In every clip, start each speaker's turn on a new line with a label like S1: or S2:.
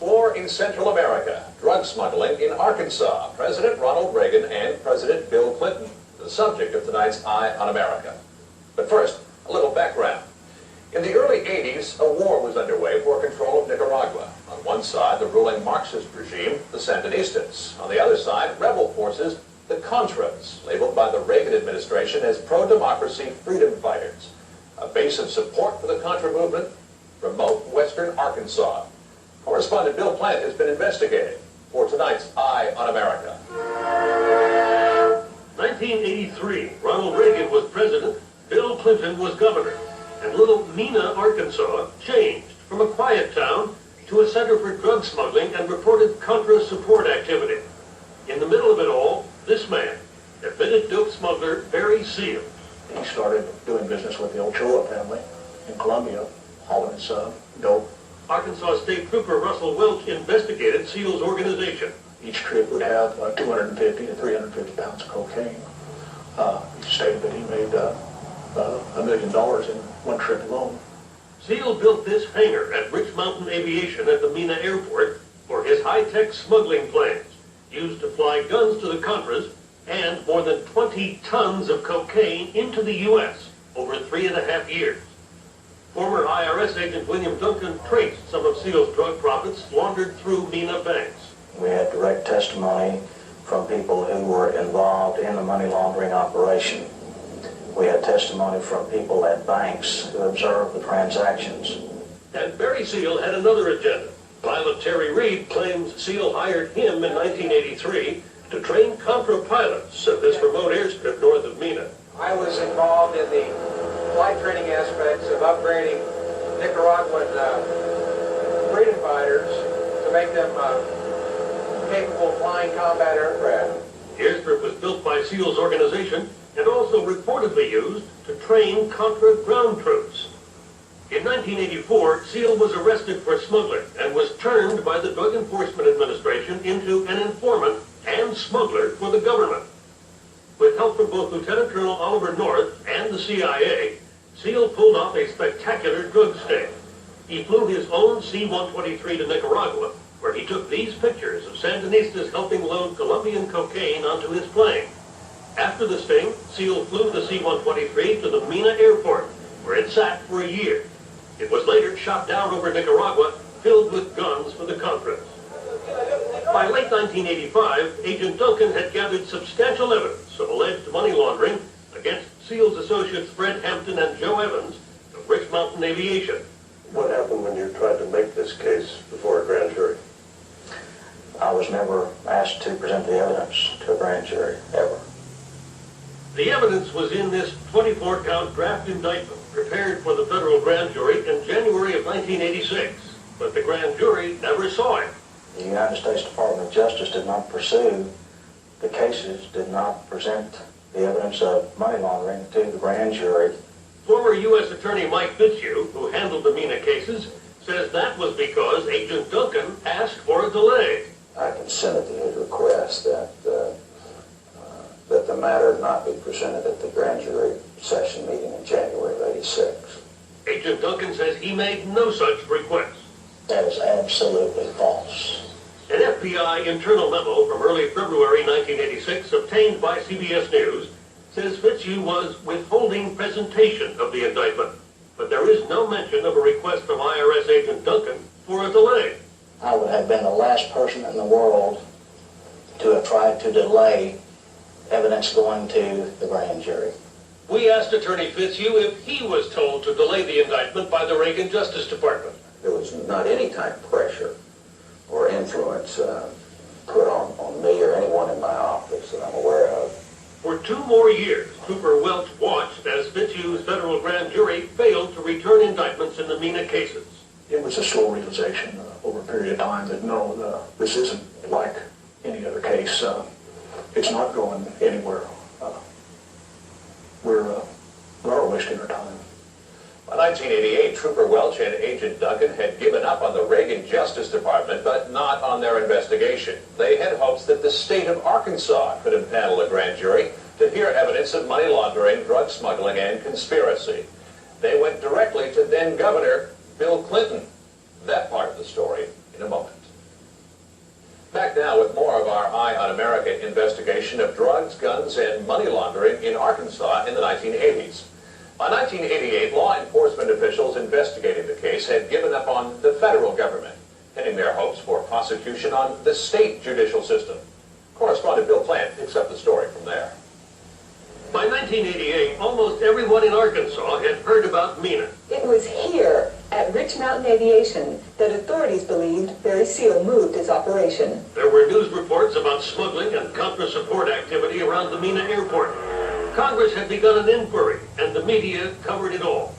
S1: War in Central America, drug smuggling in Arkansas, President Ronald Reagan and President Bill Clinton, the subject of tonight's Eye on America. But first, a little background. In the early 80s, a war was underway for control of Nicaragua. On one side, the ruling Marxist regime, the Sandinistas. On the other side, rebel forces, the Contras, labeled by the Reagan administration as pro-democracy freedom fighters. A base of support for the Contra movement, remote western Arkansas. Correspondent Bill Plant has been investigating for tonight's Eye on America.
S2: 1983, Ronald Reagan was president, Bill Clinton was governor, and little Mena, Arkansas, changed from a quiet town to a center for drug smuggling and reported Contra support activity. In the middle of it all, this man, admitted dope smuggler Barry Seal.
S3: He started doing business with the Ochoa family in Colombia, hauling his dope.
S2: Arkansas State Trooper Russell Welch investigated Seal's organization.
S3: Each trip would have 250 to 350 pounds of cocaine. He stated that he made $1 million in one trip alone.
S2: Seal built this hangar at Rich Mountain Aviation at the Mena Airport for his high-tech smuggling plans, used to fly guns to the Contras and more than 20 tons of cocaine into the U.S. over 3.5 years. Former IRS agent William Duncan traced some of Seal's drug profits laundered through Mena banks.
S4: We had direct testimony from people who were involved in the money laundering operation. We had testimony from people at banks who observed the transactions.
S2: And Barry Seal had another agenda. Pilot Terry Reed claims Seal hired him in 1983 to train Contra pilots at this remote airstrip north of Mena.
S5: I was involved in the flight training aspects of upgrading Nicaraguan freedom fighters to make them capable of flying combat aircraft.
S2: The airstrip was built by Seal's organization and also reportedly used to train Contra ground troops. In 1984, Seal was arrested for smuggling and was turned by the Drug Enforcement Administration into an informant and smuggler for the government. With help from both Lieutenant Colonel Oliver North and the CIA, Seal pulled off a spectacular drug sting. He flew his own C-123 to Nicaragua, where he took these pictures of Sandinistas helping load Colombian cocaine onto his plane. After the sting, Seal flew the C-123 to the Mena airport, where it sat for a year. It was later shot down over Nicaragua, filled with guns for the Contras. By late 1985, Agent Duncan had gathered substantial evidence of alleged money laundering against Seal's associates Fred Hampton and Joe Evans of Rich Mountain Aviation.
S6: What happened when you tried to make this case before a grand jury?
S4: I was never asked to present the evidence to a grand jury, ever.
S2: The evidence was in this 24-count draft indictment prepared for the federal grand jury in January of 1986, but the grand jury never saw it.
S4: The United States Department of Justice did not pursue the cases, did not present the evidence of money laundering to the grand jury.
S2: Former U.S. Attorney Mike Fitzhugh, who handled the Mena cases, says that was because Agent Duncan asked for a delay.
S7: I consented to his request that the matter not be presented at the grand jury session meeting in January of '86.
S2: Agent Duncan says he made no such request.
S4: That is absolutely false.
S2: An FBI internal memo from early February 1986, obtained by CBS News, says Fitzhugh was withholding presentation of the indictment, but there is no mention of a request from IRS agent Duncan for a delay.
S4: I would have been the last person in the world to have tried to delay evidence going to the grand jury.
S2: We asked Attorney Fitzhugh if he was told to delay the indictment by the Reagan Justice Department.
S7: There was not any type of pressure or influence put on me or anyone in my office that I'm aware of.
S2: For 2 more years, Trooper Welch watched as Fitzhugh's federal grand jury failed to return indictments in the Mena cases.
S3: It was a slow realization over a period of time that no, this isn't like any other case. It's not going anywhere. We're wasting our time.
S1: By 1988, Trooper Welch and Agent Duncan had given up on the Reagan Justice Department, but not on their investigation. They had hopes that the state of Arkansas could impanel a grand jury to hear evidence of money laundering, drug smuggling, and conspiracy. They went directly to then-Governor Bill Clinton. That part of the story in a moment. on America investigation of drugs, guns, and money laundering in Arkansas in the 1980s. By 1988, law enforcement officials investigating the case had given up on the federal government, pinning their hopes for prosecution on the state judicial system. Correspondent Bill Plant picks up the story from there.
S2: By 1988, almost everyone in Arkansas had heard about Mena.
S8: It was here, at Rich Mountain Aviation, that authorities believed Barry Seal moved his operation.
S2: There were news reports about smuggling and Contra support activity around the Mena airport. Congress had begun an inquiry, and the media covered it all.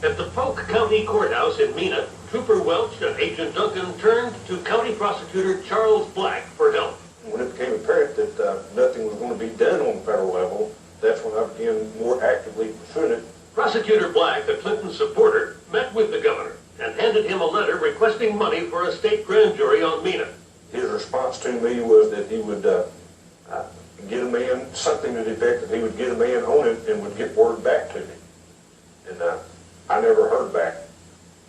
S2: At the Polk County Courthouse in Mena, Trooper Welch and Agent Duncan turned to County Prosecutor Charles Black for help.
S6: When it became apparent that nothing was going to be done on the federal level, that's when I began more actively pursuing it.
S2: Prosecutor Black, a Clinton supporter, met with the governor and handed him a letter requesting money for a state grand jury on Mena.
S6: His response to me was that he would get a man, something to the effect that he would get a man on it and would get word back to me. And I never heard back.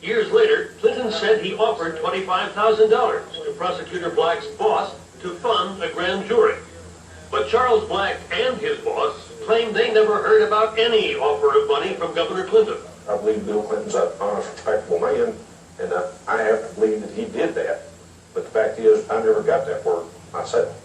S2: Years later, Clinton said he offered $25,000 to Prosecutor Black's boss to fund a grand jury. But Charles Black and his boss claimed they never heard about any offer of money from Governor Clinton.
S6: I believe Bill Clinton's an honest, respectable man, and I have to believe that he did that. But the fact is, I never got that word myself.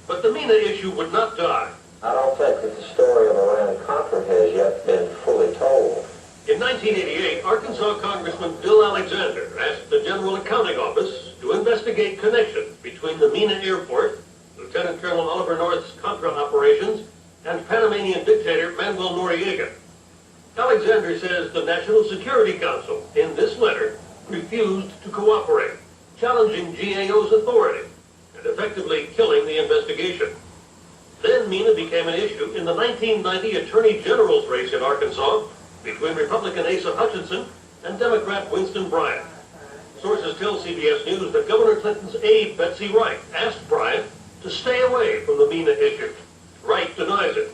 S2: But the Mena issue would not die.
S7: I don't think that the story of Iran-Contra has yet been fully told.
S2: In 1988, Arkansas Congressman Bill Alexander asked the General Accounting Office to investigate connections between the Mena airport, Lieutenant Colonel Oliver North's Contra operations, and Panamanian dictator Manuel Noriega. Alexander says the National Security Council, in this letter, refused to cooperate, challenging GAO's authority and effectively killing the investigation. Then Mena became an issue in the 1990 Attorney General's race in Arkansas between Republican Asa Hutchinson and Democrat Winston Bryant. Sources tell CBS News that Governor Clinton's aide, Betsy Wright, asked Bryant to stay away from the Mena issue. Wright denies it.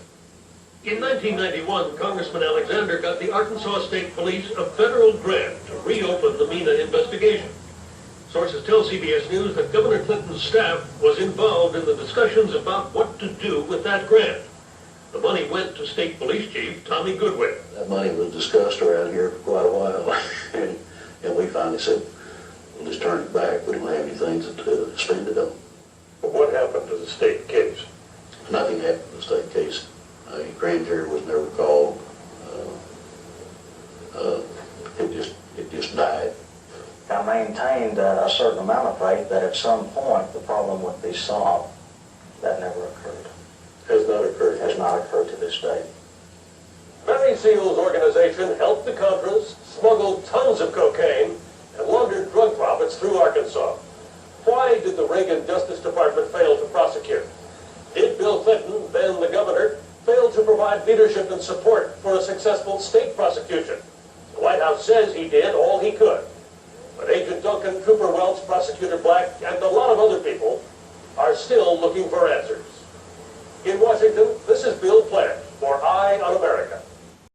S2: In 1991, Congressman Alexander got the Arkansas State Police a federal grant to reopen the Mena investigation. Sources tell CBS News that Governor Clinton's staff was involved in the discussions about what to do with that grant. The money went to State Police Chief Tommy Goodwin.
S9: That money was discussed around here for quite a while, and we finally said, we'll just turn it back. We don't have anything to spend it on.
S6: But what happened to the state case?
S9: Nothing happened to the state case. A grand jury was never called. It just died.
S4: I maintained a certain amount of faith that at some point the problem would be solved. That never occurred.
S6: Has not occurred.
S4: Has not occurred to this day.
S2: Barry Seal's organization helped the Contras, smuggled tons of cocaine, and laundered drug profits through Arkansas. Why did the Reagan Justice Department fail to prosecute? Did Bill Clinton, then the governor, fail to provide leadership and support for a successful state prosecution? The White House says he did all he could. But Agent Duncan, Trooper Welch, Prosecutor Black, and a lot of other people are still looking for answers. In Washington, this is Bill Plant for Eye on America.